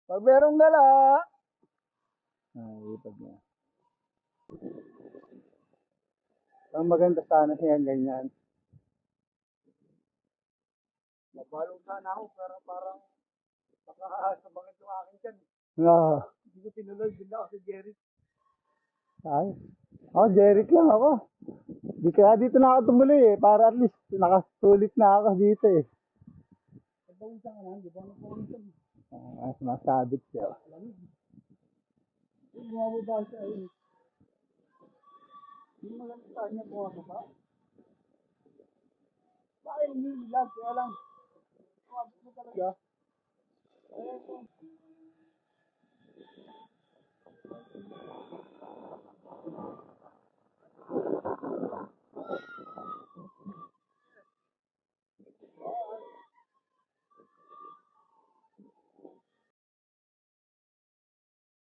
Pag merong gala. Ay, pag na. Ang maganda sana siya ganyan. Nabalong sana ako pero parang nakakasabangin yung akin dyan. Oo. Hindi ko tinuloy, bila ako si Jerry. Ay. Oh, Jeric lang ako. Di kaya dito na ako tumuloy eh. Para at least nakasulit na ako dito eh. Pagpawisan ka lang, di ba? Nagpawisan. Mas masabit siya. Bumababa siya eh. Yung maganda sa kanya bumababa. Bakit umiilag? Kaya lang. Bumababa mo talaga. Kaya ito.